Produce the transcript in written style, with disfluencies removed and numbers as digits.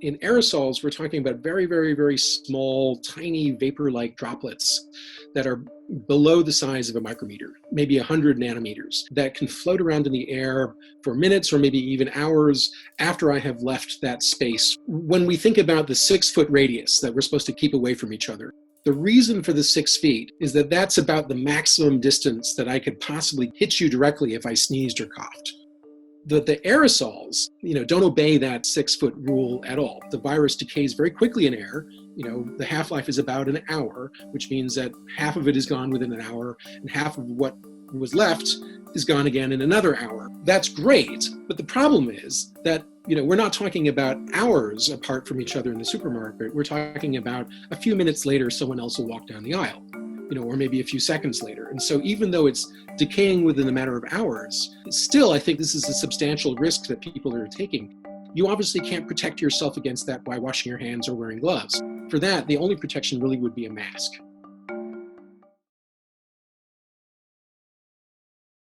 In aerosols, we're talking about very, very, very small, tiny vapor-like droplets that are below the size of a micrometer, maybe 100 nanometers, that can float around in the air for minutes or maybe even hours after I have left that space. When we think about the 6-foot radius that we're supposed to keep away from each other, the reason for the 6 feet is that that's about the maximum distance that I could possibly hit you directly if I sneezed or coughed. The aerosols, don't obey that 6-foot rule at all. The virus decays very quickly in air. The half-life is about an hour, which means that half of it is gone within an hour, and half of what was left is gone again in another hour. That's great, but the problem is that we're not talking about hours apart from each other in the supermarket. We're talking about a few minutes later, someone else will walk down the aisle, or maybe a few seconds later. And so even though it's decaying within a matter of hours, still, I think this is a substantial risk that people are taking. You obviously can't protect yourself against that by washing your hands or wearing gloves. For that, the only protection really would be a mask.